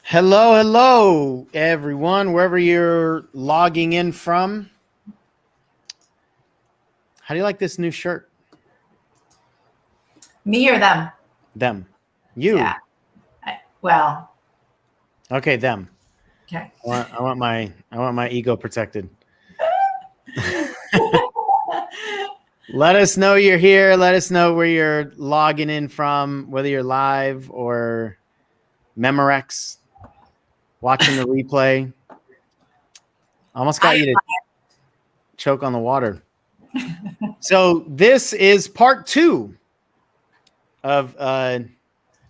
Hello, hello, everyone, wherever you're logging in from. How do you like this new shirt? Me or them? Them. You. Yeah. Well. Okay, them. Okay. I want my ego protected. Let us know you're here. Let us know where you're logging in from, whether you're live or Memorex, watching the replay. Almost got you to choke on the water. So this is part 2 of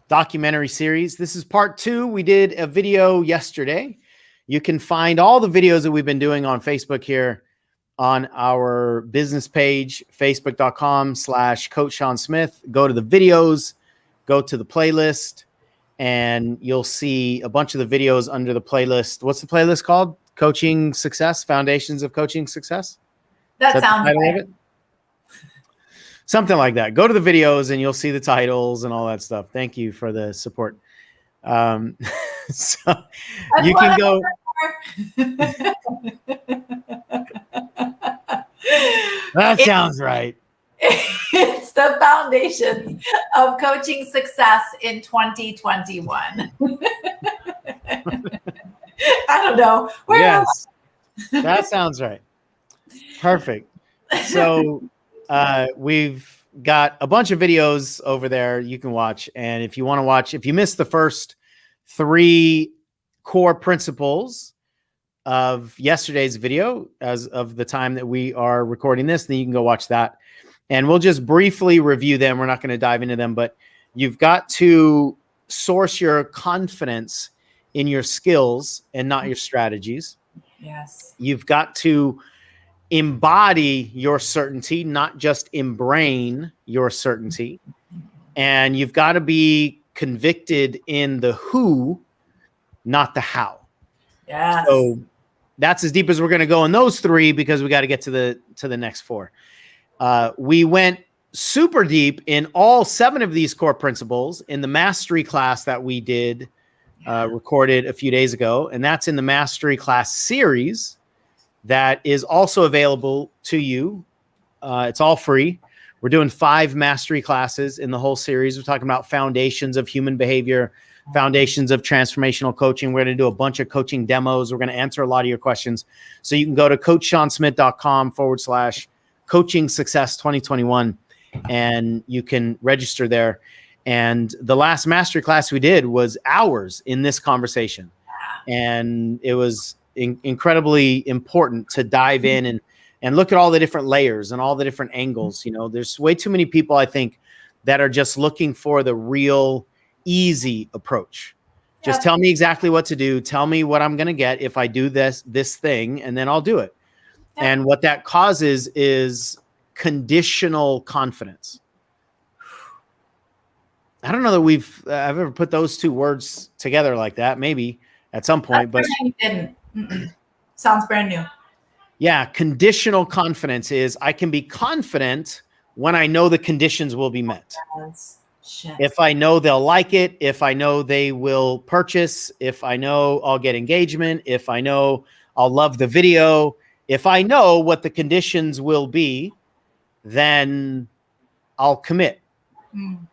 documentary series. This is part 2. We did a video yesterday. You can find all the videos that we've been doing on Facebook here on our business page, facebook.com/Coach Sean Smith. Go to the videos, go to the playlist, and you'll see a bunch of the videos under the playlist. What's the playlist called? Coaching Success, Foundations of Coaching Success? That sounds right. Something like that. Go to the videos and you'll see the titles and all that stuff. Thank you for the support. So you can go. That sounds right. It's the foundations of coaching success in 2021. I don't know. Yes, that sounds right. Perfect. So we've got a bunch of videos over there you can watch. And if you want to watch, if you missed the first 3 core principles of yesterday's video as of the time that we are recording this, then you can go watch that. And we'll just briefly review them. We're not going to dive into them, but you've got to source your confidence in your skills and not your strategies. Yes. You've got to embody your certainty, not just embrain your certainty. And you've got to be convicted in the who, not the how. Yes. So that's as deep as we're going to go in those 3 because we got to get to the next 4. We went super deep in all 7 of these core principles in the mastery class that we did recorded a few days ago. And that's in the mastery class series that is also available to you. It's all free. We're doing 5 mastery classes in the whole series. We're talking about foundations of human behavior, foundations of transformational coaching. We're going to do a bunch of coaching demos. We're going to answer a lot of your questions. So you can go to coachshansmith.com/coaching success 2021 and you can register there. And the last mastery class we did was hours in this conversation. And it was incredibly important to dive in and look at all the different layers and all the different angles. You know, there's way too many people, I think, that are just looking for the real easy approach. Just tell me exactly what to do. Tell me what I'm going to get if I do this thing, and then I'll do it. Yep. And what that causes is conditional confidence. I don't know that I've ever put those 2 words together like that. Maybe at some point, but you didn't. Sounds brand new. Yeah, conditional confidence is I can be confident when I know the conditions will be met. Shit. If I know they'll like it, if I know they will purchase, if I know I'll get engagement, if I know I'll love the video, if I know what the conditions will be, then I'll commit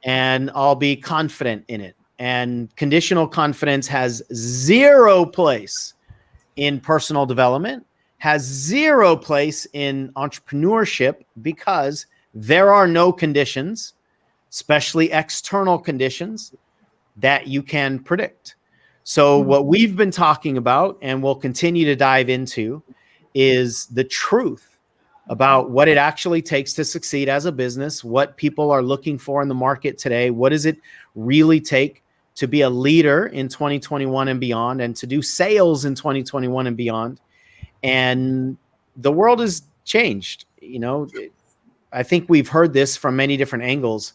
and I'll be confident in it. And conditional confidence has 0 place in personal development, has 0 place in entrepreneurship because there are no conditions, especially external conditions, that you can predict. So what we've been talking about and we'll continue to dive into is the truth about what it actually takes to succeed as a business, what people are looking for in the market today, what does it really take to be a leader in 2021 and beyond, and to do sales in 2021 and beyond. And the world has changed. You know, I think we've heard this from many different angles,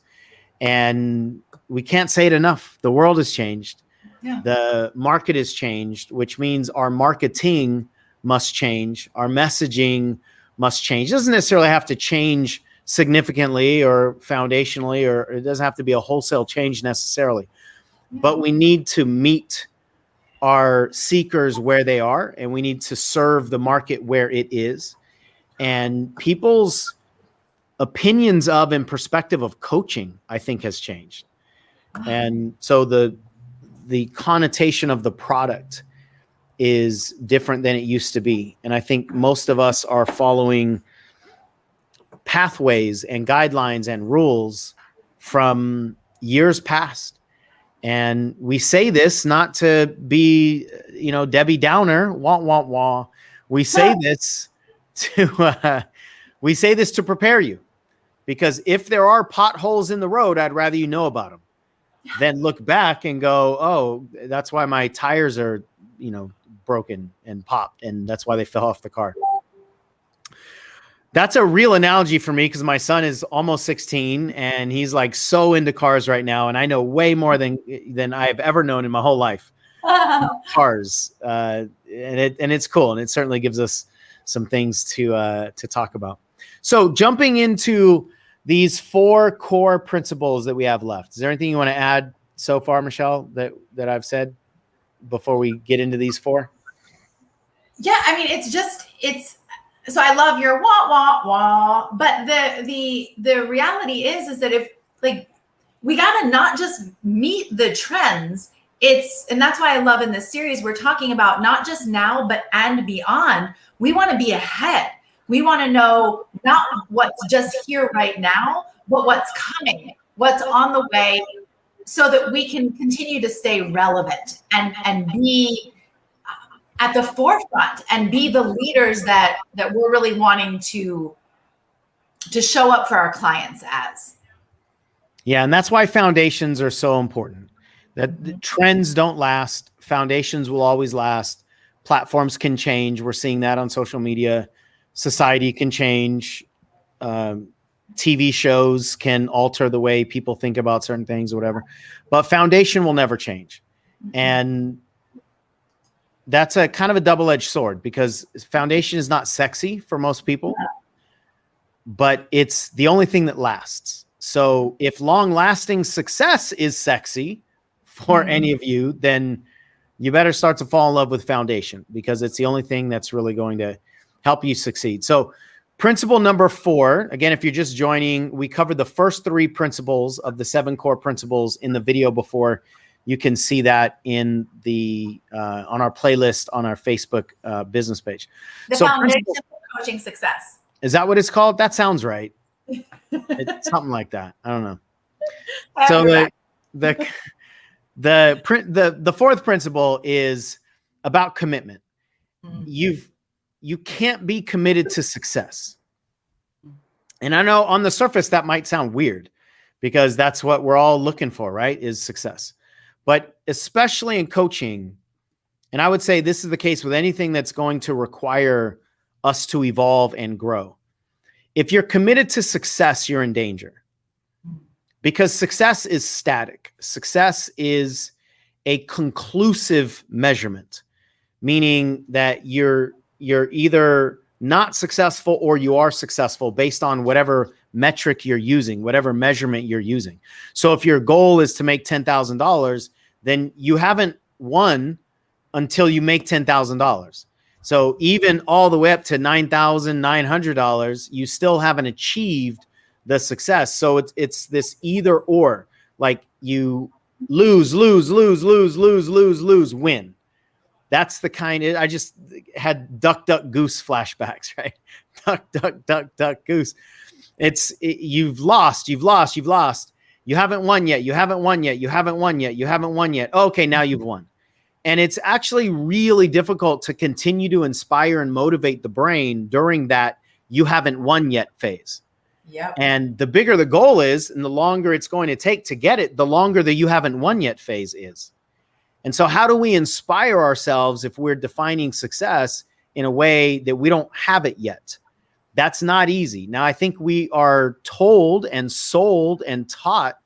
and we can't say it enough. The world has changed. Yeah. The market has changed, which means our marketing must change. Our messaging must change. It doesn't necessarily have to change significantly or foundationally, or it doesn't have to be a wholesale change necessarily. But we need to meet our seekers where they are, and we need to serve the market where it is. And people's opinions of and perspective of coaching, I think, has changed. And so the connotation of the product is different than it used to be. And I think most of us are following pathways and guidelines and rules from years past. And we say this not to be, Debbie Downer, wah, wah, wah. We say this to prepare you, because if there are potholes in the road, I'd rather you know about them than look back and go, oh, that's why my tires are, broken and popped, and that's why they fell off the car. That's a real analogy for me, because my son is almost 16 and he's like so into cars right now. And I know way more than I've ever known in my whole life. Cars. And it's cool. And it certainly gives us some things to talk about. So jumping into these 4 core principles that we have left, is there anything you want to add so far, Michelle, that I've said before we get into these 4? Yeah, I mean, it's so I love your wah wah wah, but the reality is that if, like, we gotta not just meet the trends, and that's why I love in this series we're talking about not just now but and beyond. We want to be ahead. We want to know not what's just here right now, but what's coming, what's on the way, so that we can continue to stay relevant and be at the forefront and be the leaders that we're really wanting to show up for our clients as. Yeah, and that's why foundations are so important. That the trends don't last, foundations will always last. Platforms can change. We're seeing that on social media. Society can change. TV shows can alter the way people think about certain things or whatever. But foundation will never change. And that's a kind of a double-edged sword, because foundation is not sexy for most people, but it's the only thing that lasts. So if long-lasting success is sexy for any of you, then you better start to fall in love with foundation, because it's the only thing that's really going to help you succeed. So principle number 4, again, if you're just joining, we covered the first 3 principles of the 7 core principles in the video before. You can see that in the on our playlist on our Facebook business page. The foundation for coaching success. Is that what it's called? That sounds right. It's something like that. I don't know. So the 4th principle is about commitment. You can't be committed to success. And I know on the surface that might sound weird, because that's what we're all looking for, right? Is success. But especially in coaching, and I would say this is the case with anything that's going to require us to evolve and grow. If you're committed to success, you're in danger, because success is static. Success is a conclusive measurement, meaning that you're either not successful or you are successful based on whatever metric you're using, whatever measurement you're using. So if your goal is to make $10,000, then you haven't won until you make $10,000. So even all the way up to $9,900, you still haven't achieved the success. So it's this either or, like you lose, win. That's the kind of, I just had duck, duck, goose flashbacks, right? Duck, duck, duck, duck, goose. You've lost. You haven't won yet. You haven't won yet. You haven't won yet. You haven't won yet. Okay, now you've won. And it's actually really difficult to continue to inspire and motivate the brain during that you haven't won yet phase. Yep. And the bigger the goal is and the longer it's going to take to get it, the longer the you haven't won yet phase is. And so how do we inspire ourselves if we're defining success in a way that we don't have it yet? That's not easy. Now, I think we are told and sold and taught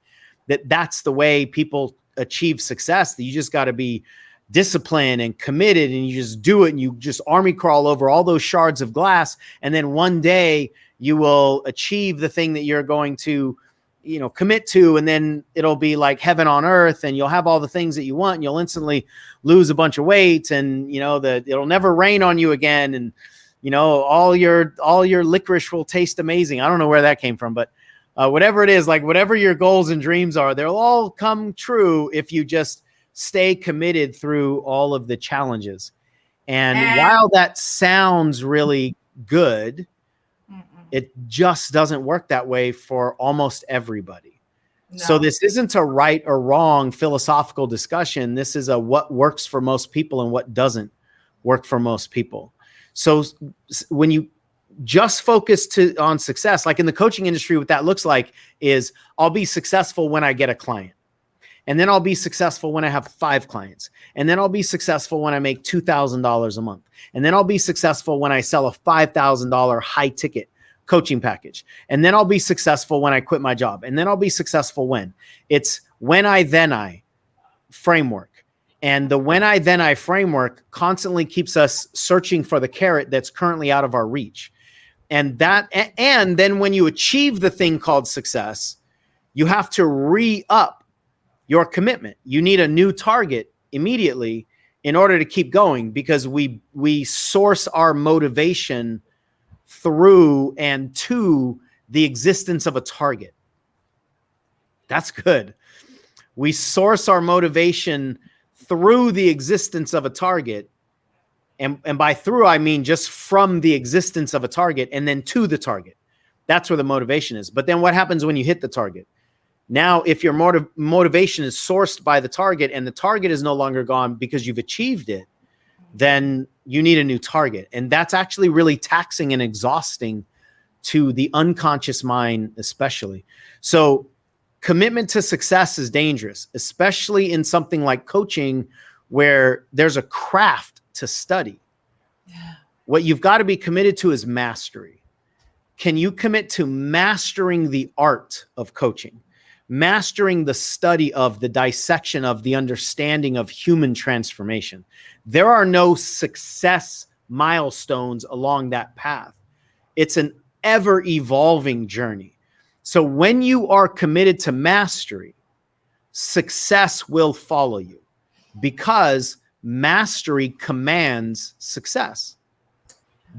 that that's the way people achieve success, that you just got to be disciplined and committed and you just do it and you just army crawl over all those shards of glass. And then one day you will achieve the thing that you're going to commit to, and then it'll be like heaven on earth, and you'll have all the things that you want, and you'll instantly lose a bunch of weight, and it'll never rain on you again, and all your licorice will taste amazing. I don't know where that came from, but whatever it is, like whatever your goals and dreams are, they'll all come true if you just stay committed through all of the challenges. And while that sounds really good, it just doesn't work that way for almost everybody. No. So this isn't a right or wrong philosophical discussion. This is a what works for most people and what doesn't work for most people. So when you just focus on success, like in the coaching industry, what that looks like is I'll be successful when I get a client. And then I'll be successful when I have 5 clients. And then I'll be successful when I make $2,000 a month. And then I'll be successful when I sell a $5,000 high ticket coaching package. And then I'll be successful when I quit my job. And then I'll be successful when. It's when I, then I framework. And the when I, then I framework constantly keeps us searching for the carrot that's currently out of our reach. And then when you achieve the thing called success, you have to re-up your commitment. You need a new target immediately in order to keep going, because we source our motivation through and to the existence of a target. That's good. We source our motivation through the existence of a target. And by through, I mean just from the existence of a target and then to the target. That's where the motivation is. But then what happens when you hit the target? Now, if your motivation is sourced by the target and the target is no longer gone because you've achieved it, then you need a new target. And that's actually really taxing and exhausting to the unconscious mind, especially. So commitment to success is dangerous, especially in something like coaching where there's a craft to study. Yeah. What you've got to be committed to is mastery. Can you commit to mastering the art of coaching? Mastering the study of, the dissection of, the understanding of human transformation. There are no success milestones along that path. It's an ever-evolving journey. So when you are committed to mastery, success will follow you, because mastery commands success.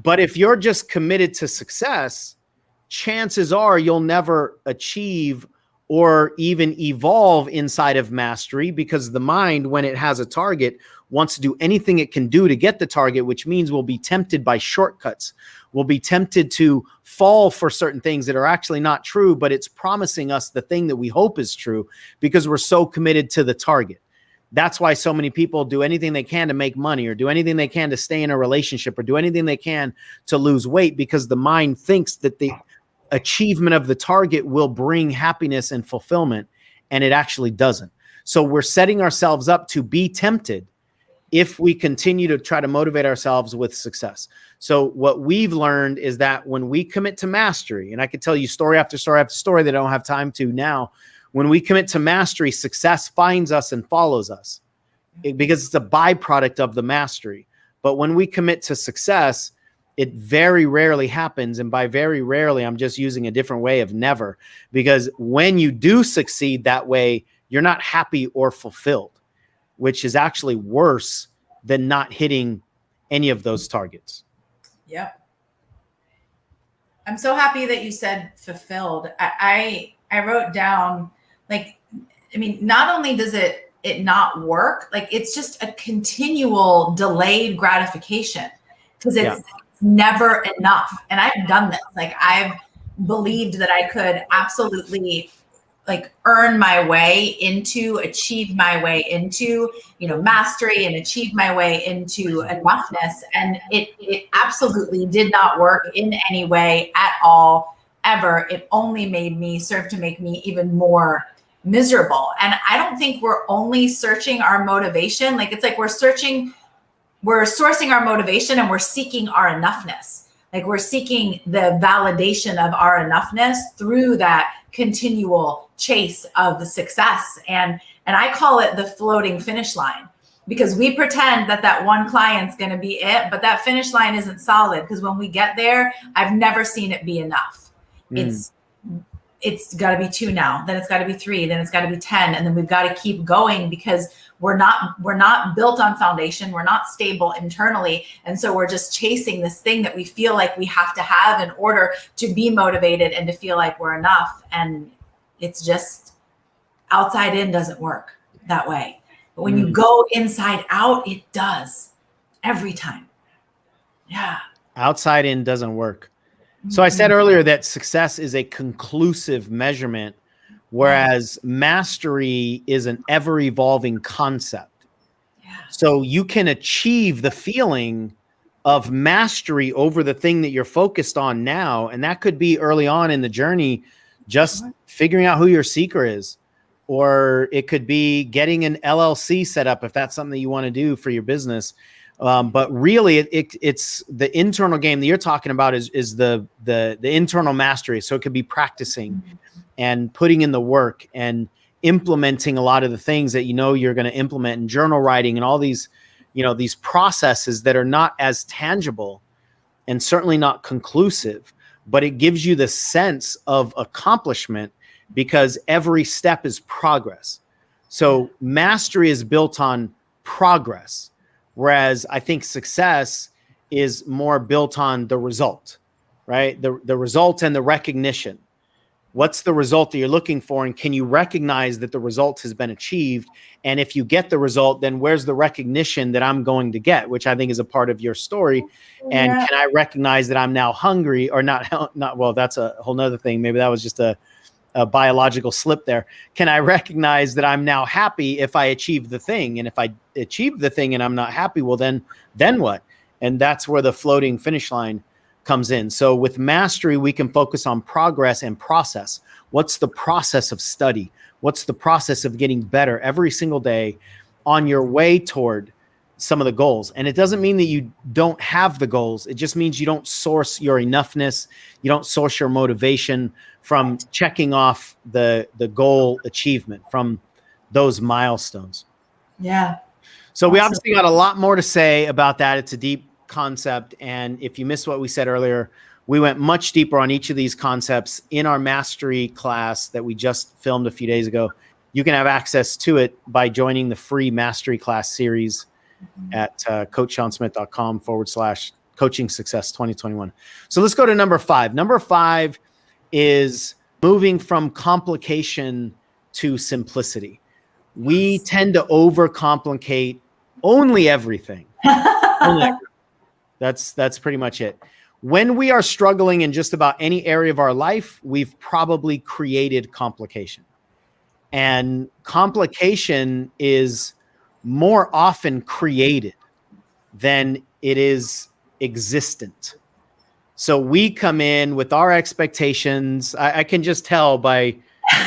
But if you're just committed to success, chances are you'll never achieve or even evolve inside of mastery, because the mind, when it has a target, wants to do anything it can do to get the target, which means we'll be tempted by shortcuts. We'll be tempted to fall for certain things that are actually not true, but it's promising us the thing that we hope is true because we're so committed to the target. That's why so many people do anything they can to make money, or do anything they can to stay in a relationship, or do anything they can to lose weight, because the mind thinks that the achievement of the target will bring happiness and fulfillment, and it actually doesn't. So we're setting ourselves up to be tempted if we continue to try to motivate ourselves with success. So what we've learned is that when we commit to mastery, and I could tell you story after story after story that I don't have time to now, when we commit to mastery, success finds us and follows us because it's a byproduct of the mastery. But when we commit to success, it very rarely happens. And by very rarely, I'm just using a different way of never, because when you do succeed that way, you're not happy or fulfilled, which is actually worse than not hitting any of those targets. Yep. I'm so happy that you said fulfilled. I wrote down, like, I mean, not only does it not work, like it's just a continual delayed gratification, because it's never enough. And I've done this. Like, I've believed that I could absolutely like earn my way into, achieve my way into, mastery, and achieve my way into enoughness. And it absolutely did not work in any way at all, ever. It only served to make me even more miserable. And I don't think we're only searching our motivation. Like, it's like we're sourcing our motivation, and we're seeking our enoughness. Like, we're seeking the validation of our enoughness through that continual chase of the success. And I call it the floating finish line, because we pretend that one client's going to be it, but that finish line isn't solid, because when we get there, I've never seen it be enough. it's got to be 2 now, then it's got to be 3, then it's got to be 10, and then we've got to keep going because we're not built on foundation, we're not stable internally, and so we're just chasing this thing that we feel like we have to have in order to be motivated and to feel like we're enough. And it's just outside in doesn't work that way, but when you go inside out, it does every time. Yeah, outside in doesn't work. So I said earlier that success is a conclusive measurement, whereas mastery is an ever-evolving concept. Yeah. So you can achieve the feeling of mastery over the thing that you're focused on now, and that could be early on in the journey, just figuring out who your seeker is, or it could be getting an LLC set up if that's something that you want to do for your business. But really, it's the internal game that you're talking about is the internal mastery. So it could be practicing and putting in the work and implementing a lot of the things that you're going to implement, and journal writing and all these, these processes that are not as tangible and certainly not conclusive, but it gives you the sense of accomplishment because every step is progress. So mastery is built on progress. Whereas I think success is more built on the result, right? The result and the recognition. What's the result that you're looking for? And can you recognize that the result has been achieved? And if you get the result, then where's the recognition that I'm going to get, which I think is a part of your story. And can I recognize that I'm now hungry or not, well, that's a whole nother thing. Maybe that was just a biological slip there. Can I recognize that I'm now happy if I achieve the thing? And if I achieve the thing and I'm not happy, well, then what? And that's where the floating finish line comes in. So with mastery, we can focus on progress and process. What's the process of study? What's the process of getting better every single day on your way toward some of the goals? And it doesn't mean that you don't have the goals. It just means you don't source your enoughness. You don't source your motivation from checking off the goal achievement, from those milestones. Yeah. So we obviously got a lot more to say about that. It's a deep concept. And if you missed what we said earlier, we went much deeper on each of these concepts in our mastery class that we just filmed a few days ago. You can have access to it by joining the free mastery class series at coachseansmith.com/coaching success 2021. So let's go to number 5. Number 5 is moving from complication to simplicity. We tend to overcomplicate only everything. That's pretty much it. When we are struggling in just about any area of our life, we've probably created complication. And complication is more often created than it is existent. So we come in with our expectations. I can just tell by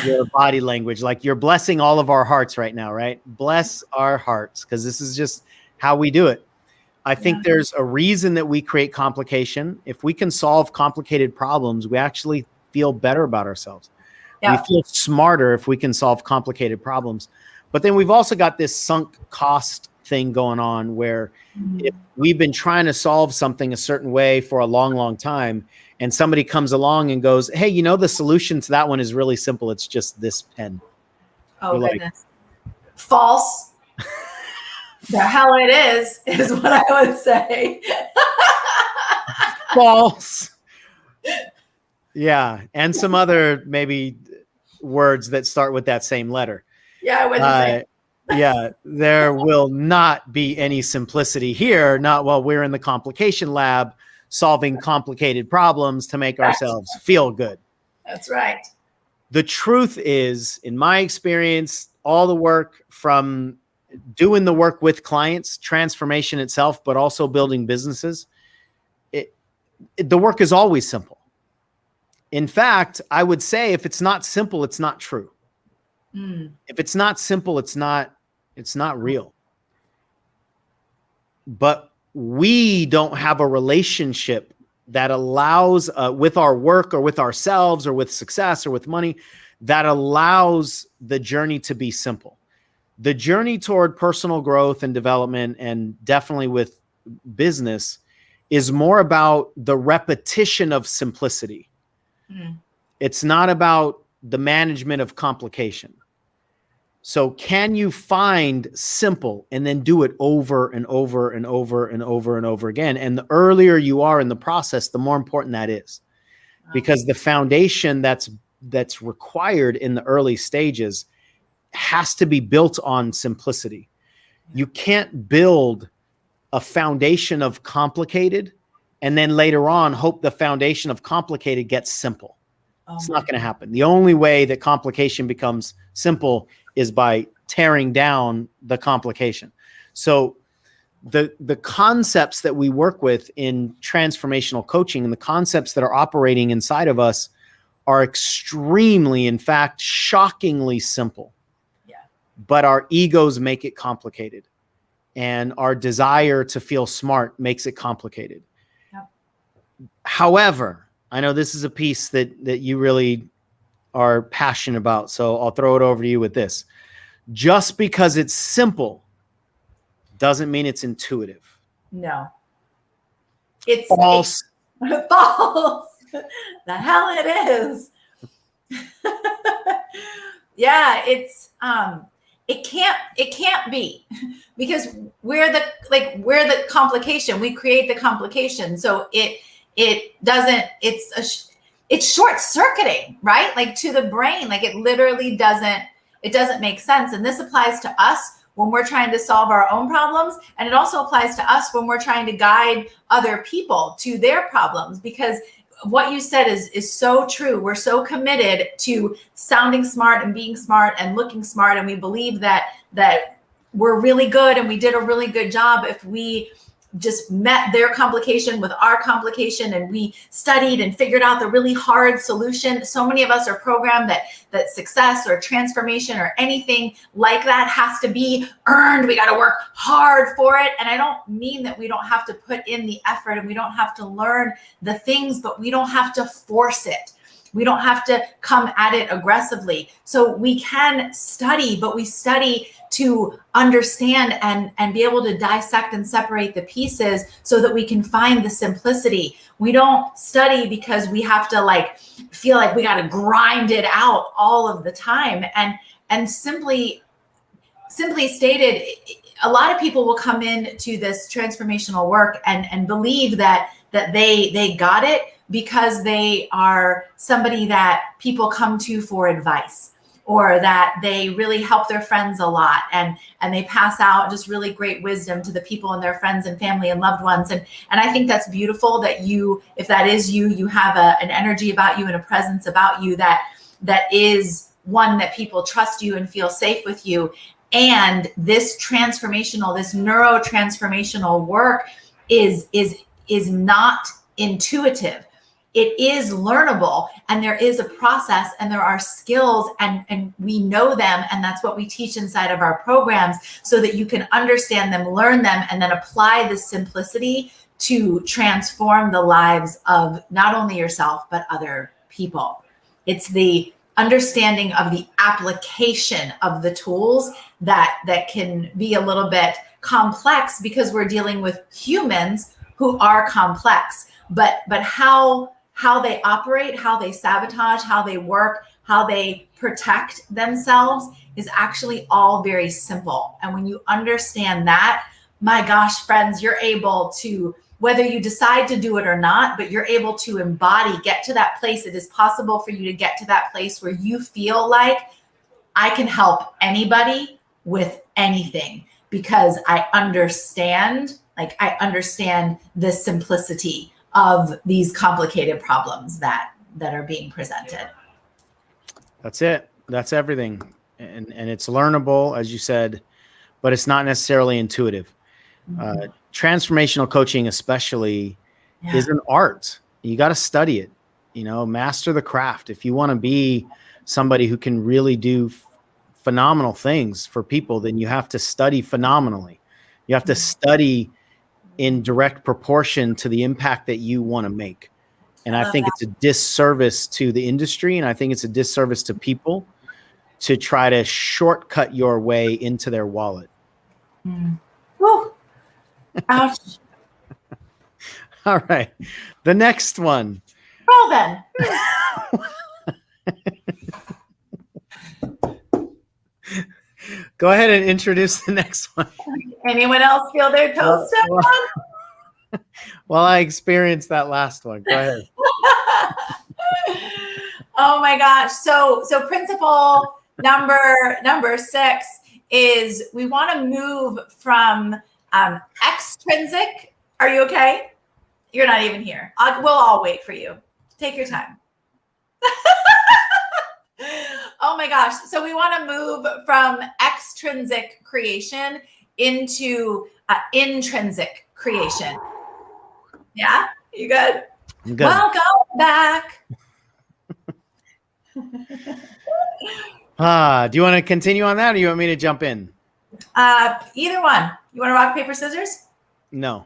your body language, like you're blessing all of our hearts right now, right? Bless our hearts, because this is just how we do it. I think there's a reason that we create complication. If we can solve complicated problems, we actually feel better about ourselves. We feel smarter if we can solve complicated problems. But then we've also got this sunk cost thing going on where if we've been trying to solve something a certain way for a long, long time, and somebody comes along and goes, hey, the solution to that one is really simple. It's just this pen. Oh, goodness. False. The hell it is what I would say. False. Yeah. And some other maybe words that start with that same letter. Yeah, I wouldn't say. Yeah, there will not be any simplicity here, not while we're in the complication lab solving complicated problems to make ourselves feel good. That's right. The truth is, in my experience, all the work from doing the work with clients, transformation itself, but also building businesses, the work is always simple. In fact, I would say if it's not simple, it's not true. If it's not simple, it's not real. But we don't have a relationship that allows with our work or with ourselves or with success or with money that allows the journey to be simple. The journey toward personal growth and development, and definitely with business, is more about the repetition of simplicity. It's not about the management of complication. So can you find simple and then do it over and over and over and over and over again? And the earlier you are in the process, the more important that is, because the foundation that's required in the early stages has to be built on simplicity. You can't build a foundation of complicated and then later on hope the foundation of complicated gets simple. It's not going to happen. The only way that complication becomes simple is by tearing down the complication. So the concepts that we work with in transformational coaching and the concepts that are operating inside of us are extremely, in fact, shockingly simple. Yeah. But our egos make it complicated. And our desire to feel smart makes it complicated. Yep. However, I know this is a piece that you really are passionate about, so I'll throw it over to you with this. Just because it's simple doesn't mean it's intuitive. No. It's false. False. The hell it is. Yeah, it's it can't be, because we're the complication. We create the complication. So it doesn't, it's short circuiting, right? Like to the brain, like it literally doesn't make sense. And this applies to us when we're trying to solve our own problems. And it also applies to us when we're trying to guide other people to their problems, because what you said is so true. We're so committed to sounding smart and being smart and looking smart. And we believe that we're really good and we did a really good job if we just met their complication with our complication and we studied and figured out the really hard solution. So many of us are programmed that success or transformation or anything like that has to be earned. We got to work hard for it. And I don't mean that we don't have to put in the effort and we don't have to learn the things, but we don't have to force it. We don't have to come at it aggressively. So we can study, but we study to understand and be able to dissect and separate the pieces so that we can find the simplicity. We don't study because we have to feel like we got to grind it out all of the time. And simply stated, a lot of people will come into this transformational work and believe that they got it because they are somebody that people come to for advice, or that they really help their friends a lot and they pass out just really great wisdom to the people and their friends and family and loved ones. And I think that's beautiful that you, if that is you have an energy about you and a presence about you that is one that people trust you and feel safe with you. And this neurotransformational work is not intuitive. It is learnable, and there is a process and there are skills and we know them. And that's what we teach inside of our programs so that you can understand them, learn them, and then apply the simplicity to transform the lives of not only yourself, but other people. It's the understanding of the application of the tools that can be a little bit complex because we're dealing with humans who are complex, but how they operate, how they sabotage, how they work, how they protect themselves is actually all very simple. And when you understand that, my gosh, friends, you're able to, whether you decide to do it or not, but you're able to embody, get to that place. It is possible for you to get to that place where you feel like I can help anybody with anything because I understand the simplicity of these complicated problems that are being presented. That's it. That's everything. And it's learnable, as you said, but it's not necessarily intuitive. Mm-hmm. Transformational coaching especially is an art. You got to study it, master the craft. If you want to be somebody who can really do phenomenal things for people, then you have to study phenomenally. You have to study in direct proportion to the impact that you want to make. And I think it's a disservice to the industry. And I think it's a disservice to people to try to shortcut your way into their wallet. Mm. Woo. Ouch. All right. The next one. Well then. Go ahead and introduce the next one. Anyone else feel their toes stepped on? Well, I experienced that last one. Go ahead. Oh my gosh. So principle number 6 is we want to move from extrinsic. Are you okay? You're not even here. We'll all wait for you. Take your time. Oh my gosh. So we want to move from extrinsic creation into intrinsic creation. Yeah? You good? I'm good. Welcome back. Do you want to continue on that, or do you want me to jump in? Either one. You want to rock, paper, scissors? No.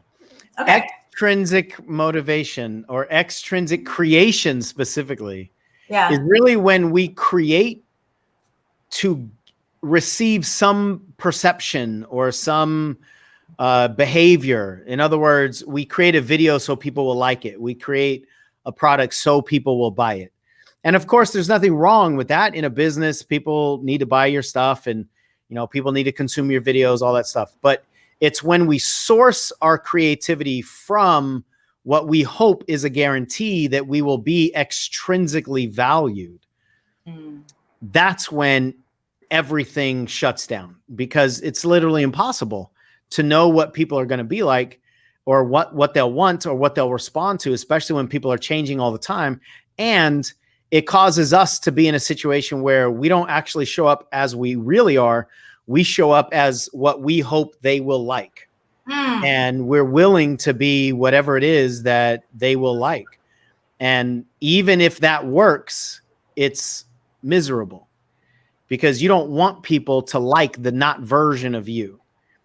Okay. Extrinsic motivation, or extrinsic creation specifically, Yeah. is really when we create to receive some perception or some behavior. In other words, we create a video so people will like it. We create a product so people will buy it. And of course, there's nothing wrong with that. In a business, people need to buy your stuff, and people need to consume your videos, all that stuff. But it's when we source our creativity from what we hope is a guarantee that we will be extrinsically valued. That's when everything shuts down, because it's literally impossible to know what people are going to be like, or what they'll want, or what they'll respond to, especially when people are changing all the time. And it causes us to be in a situation where we don't actually show up as we really are. We show up as what we hope they will like. And we're willing to be whatever it is that they will like. And even if that works, it's miserable, because you don't want people to like the not version of you.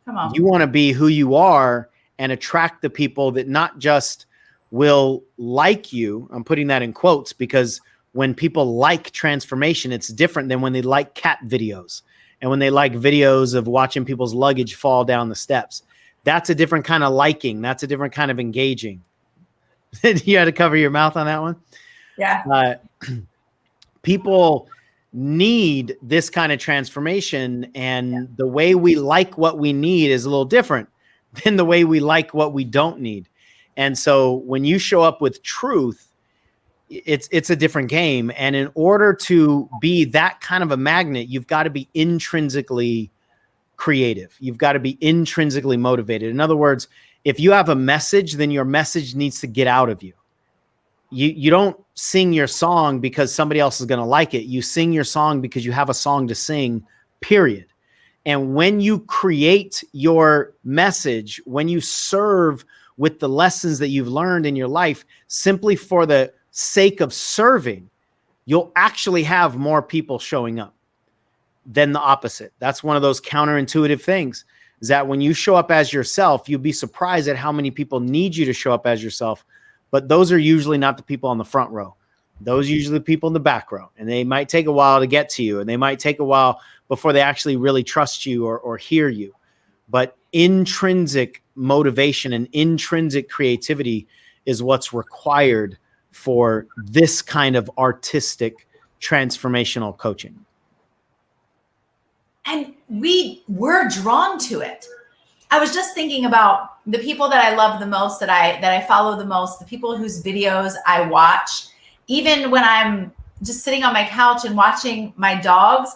Come on. You want to be who you are and attract the people that not just will like you. I'm putting that in quotes, because when people like transformation, it's different than when they like cat videos and when they like videos of watching people's luggage fall down the steps. That's a different kind of liking. That's a different kind of engaging. You had to cover your mouth on that one? Yeah. People need this kind of transformation, and the way we like what we need is a little different than the way we like what we don't need. And so when you show up with truth, it's a different game. And in order to be that kind of a magnet, you've got to be intrinsically creative. You've got to be intrinsically motivated. In other words, if you have a message, then your message needs to get out of you. You don't sing your song because somebody else is going to like it. You sing your song because you have a song to sing, period. And when you create your message, when you serve with the lessons that you've learned in your life, simply for the sake of serving, you'll actually have more people showing up than the opposite. That's one of those counterintuitive things, is that when you show up as yourself, you'll be surprised at how many people need you to show up as yourself. But those are usually not the people on the front row. Those are usually the people in the back row. And they might take a while to get to you, and they might take a while before they actually really trust you or hear you. But intrinsic motivation and intrinsic creativity is what's required for this kind of artistic transformational coaching. And we're drawn to it. I was just thinking about the people that I love the most, that I follow the most, the people whose videos I watch, even when I'm just sitting on my couch and watching my dogs.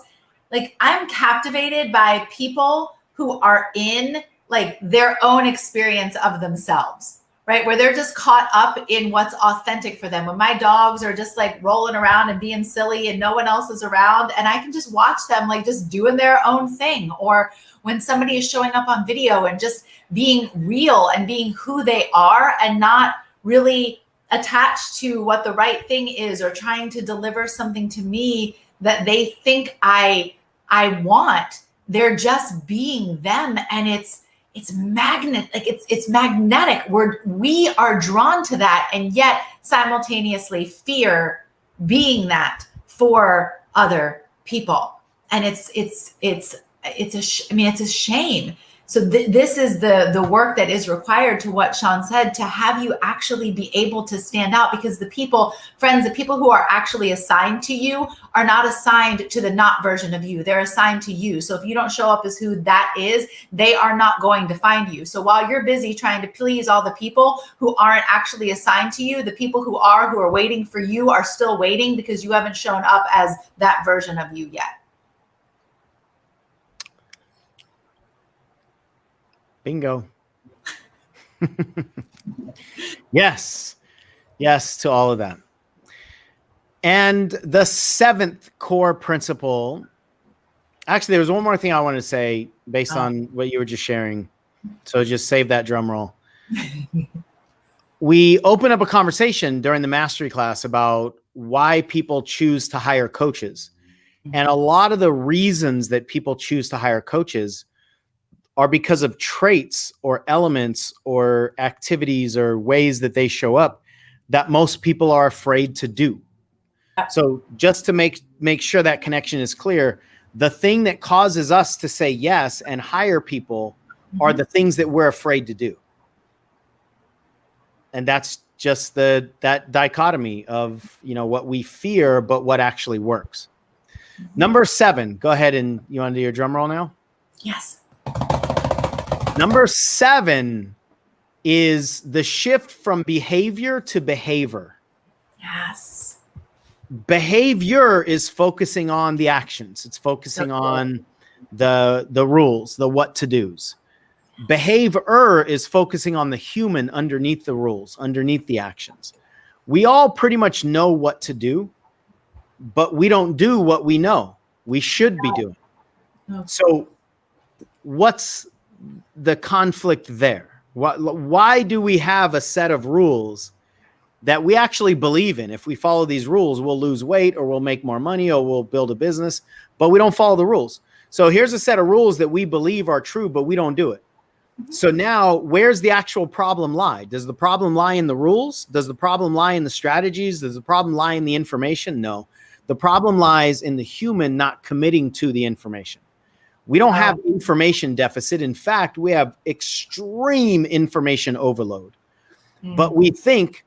Like, I'm captivated by people who are in like their own experience of themselves, right? Where they're just caught up in what's authentic for them. When my dogs are just like rolling around and being silly and no one else is around, and I can just watch them like just doing their own thing. Or when somebody is showing up on video and just being real and being who they are, and not really attached to what the right thing is, or trying to deliver something to me that they think I want. They're just being them, and it's magnetic. We are drawn to that, and yet simultaneously fear being that for other people. And it's a shame So this is the work that is required, to what Sean said, to have you actually be able to stand out, because the people who are actually assigned to you are not assigned to the not version of you. They're assigned to you. So if you don't show up as who that is, they are not going to find you. So while you're busy trying to please all the people who aren't actually assigned to you, the people who are waiting for you are still waiting, because you haven't shown up as that version of you yet. Bingo. Yes. Yes to all of that. And the seventh core principle, actually, there was one more thing I wanted to say based on what you were just sharing. So just save that drum roll. We opened up a conversation during the mastery class about why people choose to hire coaches. And a lot of the reasons that people choose to hire coaches are because of traits or elements or activities or ways that they show up that most people are afraid to do. So just to make sure that connection is clear, the thing that causes us to say yes and hire people are the things that we're afraid to do. And that's just that dichotomy of, what we fear, but what actually works. Number 7, go ahead, and you want to do your drum roll now? Yes. Number 7 is the shift from behavior to behavior. Yes. Behavior is focusing on the actions. It's focusing on the rules, the what to do's. Behavior is focusing on the human underneath the rules, underneath the actions. We all pretty much know what to do, but we don't do what we know we should be doing. So what's the conflict there? Why do we have a set of rules that we actually believe in? If we follow these rules, we'll lose weight, or we'll make more money, or we'll build a business, but we don't follow the rules. So here's a set of rules that we believe are true, but we don't do it. So now, where's the actual problem lie? Does the problem lie in the rules? Does the problem lie in the strategies? Does the problem lie in the information? No. The problem lies in the human not committing to the information. We don't have information deficit. In fact, we have extreme information overload. But we think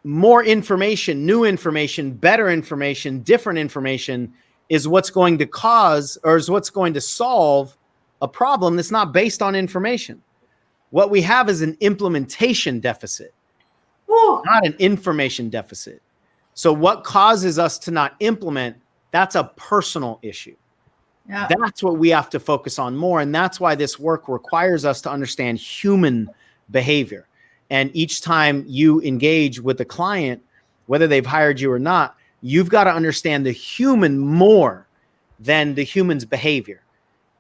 more information, new information, better information, different information is what's going to cause, or is what's going to solve a problem that's not based on information. What we have is an implementation deficit, not an information deficit. So what causes us to not implement, that's a personal issue. Yeah. That's what we have to focus on more. And that's why this work requires us to understand human behavior. And each time you engage with a client, whether they've hired you or not, you've got to understand the human more than the human's behavior.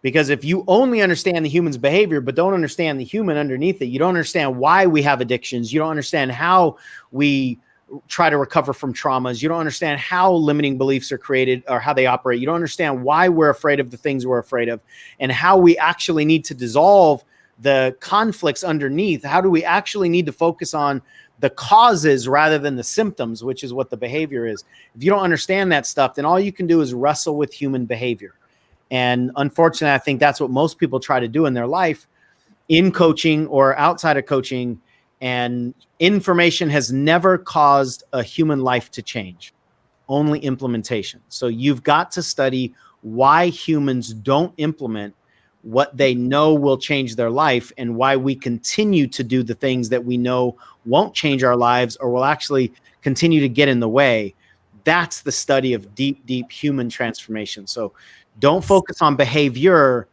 Because if you only understand the human's behavior, but don't understand the human underneath it, you don't understand why we have addictions. You don't understand how we try to recover from traumas. You don't understand how limiting beliefs are created or how they operate. You don't understand why we're afraid of the things we're afraid of, and how we actually need to dissolve the conflicts underneath. How do we actually need to focus on the causes rather than the symptoms, which is what the behavior is. If you don't understand that stuff, then all you can do is wrestle with human behavior. And unfortunately, I think that's what most people try to do in their life, in coaching or outside of coaching. And information has never caused a human life to change, only implementation. So you've got to study why humans don't implement what they know will change their life, and why we continue to do the things that we know won't change our lives or will actually continue to get in the way. That's the study of deep, deep human transformation. So don't focus on behavior.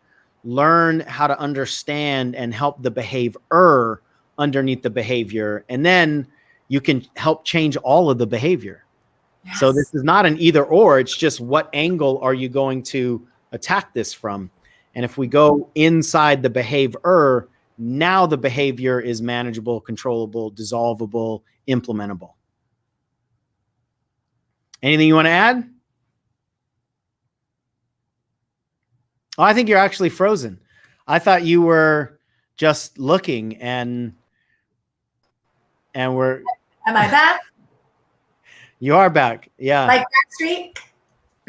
Learn how to understand and help the behavior underneath the behavior. And then you can help change all of the behavior. Yes. So this is not an either or. It's just, what angle are you going to attack this from? And if we go inside the behavior, now the behavior is manageable, controllable, dissolvable, implementable. Anything you want to add? Oh, I think you're actually frozen. I thought you were just looking and we're... Am I back? You are back. Yeah. Like Backstreet?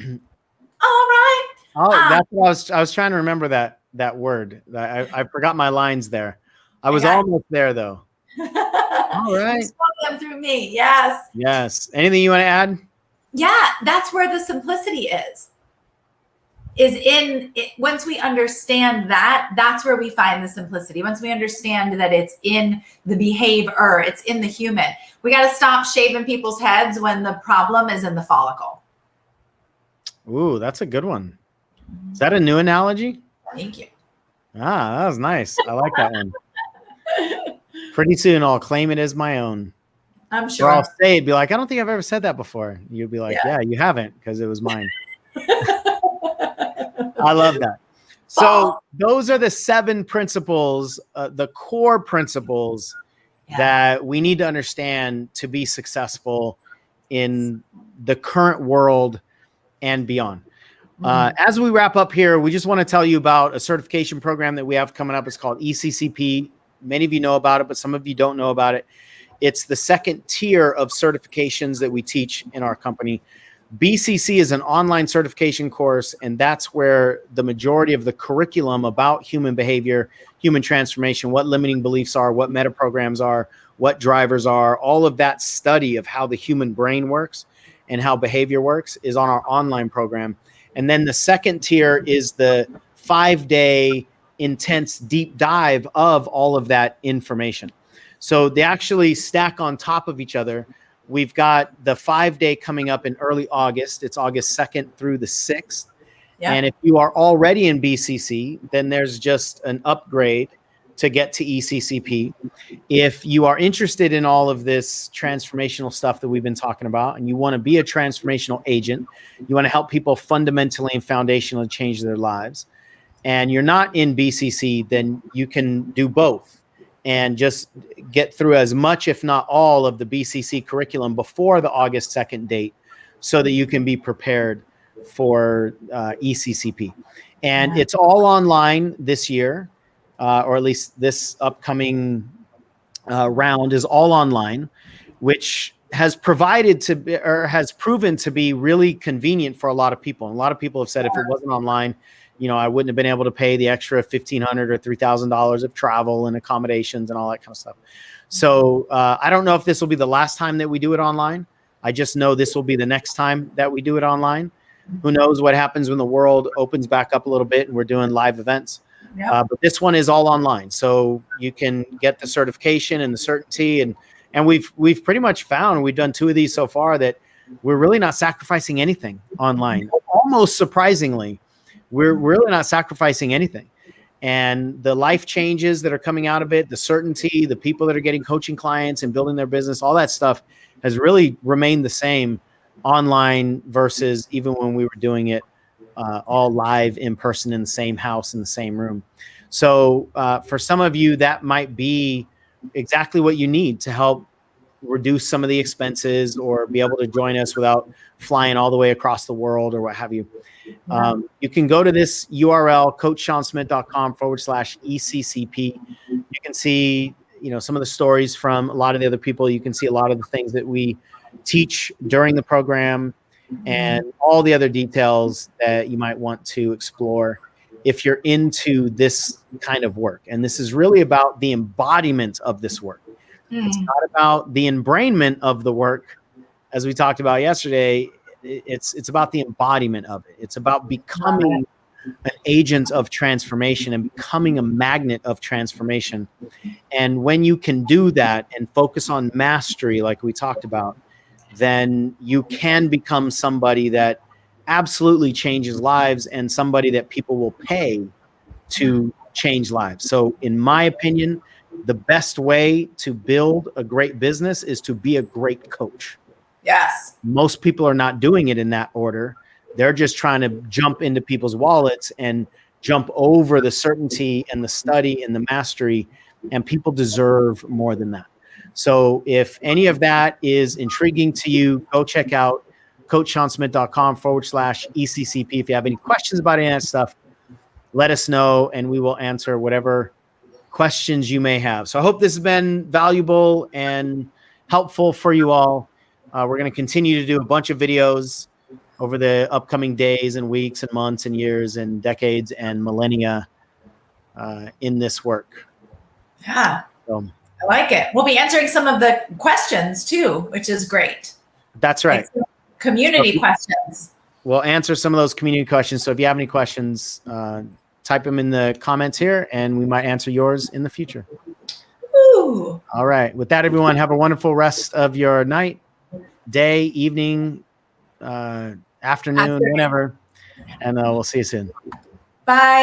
All right. Oh, that's what I was trying to remember that. that word. I forgot my lines there. I was got almost there though. All You right. spoke them through me. Yes. Yes. Anything you want to add? Yeah, that's where the simplicity is in it. Once we understand that, that's where we find the simplicity. Once we understand that it's in the behavior, it's in the human. We got to stop shaving people's heads when the problem is in the follicle. Ooh, that's a good one. Is that a new analogy? Thank you. Ah, that was nice. I like that one. Pretty soon I'll claim it as my own. I'm Or sure. I'll say it, be like, I don't think I've ever said that before. You'll be like, yeah you haven't, because it was mine. I love that. So those are the 7 principles, the core principles that we need to understand to be successful in the current world and beyond. As we wrap up here, we just want to tell you about a certification program that we have coming up. It's called ECCP. Many of you know about it, but some of you don't know about it. It's the second tier of certifications that we teach in our company. BCC is an online certification course, and that's where the majority of the curriculum about human behavior, human transformation, what limiting beliefs are, what meta programs are, what drivers are, all of that study of how the human brain works and how behavior works is on our online program. And then the second tier is the 5-day intense deep dive of all of that information. So they actually stack on top of each other. We've got the 5-day coming up in early August. It's August 2nd through the 6th. Yeah. And if you are already in BCC, then there's just an upgrade to get to ECCP. If you are interested in all of this transformational stuff that we've been talking about, and you want to be a transformational agent, you want to help people fundamentally and foundationally change their lives, and you're not in BCC, then you can do both and just get through as much, if not all, of the BCC curriculum before the August 2nd date so that you can be prepared for ECCP. And it's all online this year, or at least this upcoming round is all online, which has provided to be, or has proven to be really convenient for a lot of people. And a lot of people have said if it wasn't online, you know, I wouldn't have been able to pay the extra $1,500 or $3,000 of travel and accommodations and all that kind of stuff. So I don't know if this will be the last time that we do it online. I just know this will be the next time that we do it online. Who knows what happens when the world opens back up a little bit and we're doing live events. Yep. But this one is all online. So you can get the certification and the certainty. And we've pretty much found, we've done 2 of these so far, that we're really not sacrificing anything online. Almost surprisingly, we're really not sacrificing anything. And the life changes that are coming out of it, the certainty, the people that are getting coaching clients and building their business, all that stuff has really remained the same online versus even when we were doing it all live in person in the same house, in the same room. So for some of you, that might be exactly what you need to help reduce some of the expenses or be able to join us without flying all the way across the world or what have you. You can go to this URL, coachshansmith.com/ECCP. You can see, you know, some of the stories from a lot of the other people. You can see a lot of the things that we teach during the program and all the other details that you might want to explore if you're into this kind of work. And this is really about the embodiment of this work. It's not about the embrainment of the work, as we talked about yesterday. It's about the embodiment of it. It's about becoming an agent of transformation and becoming a magnet of transformation. And when you can do that and focus on mastery, like we talked about, then you can become somebody that absolutely changes lives and somebody that people will pay to change lives. So in my opinion, the best way to build a great business is to be a great coach. Yes. Most people are not doing it in that order. They're just trying to jump into people's wallets and jump over the certainty and the study and the mastery, and people deserve more than that. So if any of that is intriguing to you, go check out coachshansmith.com/ECCP. If you have any questions about any of that stuff, let us know and we will answer whatever questions you may have. So I hope this has been valuable and helpful for you all. We're going to continue to do a bunch of videos over the upcoming days and weeks and months and years and decades and millennia in this work. Yeah, So, I like it. We'll be answering some of the questions too, which is great. that's right. Like community questions. We'll answer some of those community questions. So if you have any questions, type them in the comments here, and we might answer yours in the future. Ooh. All right. With that, everyone, have a wonderful rest of your night, day, evening, afternoon, whenever. And we'll see you soon. Bye.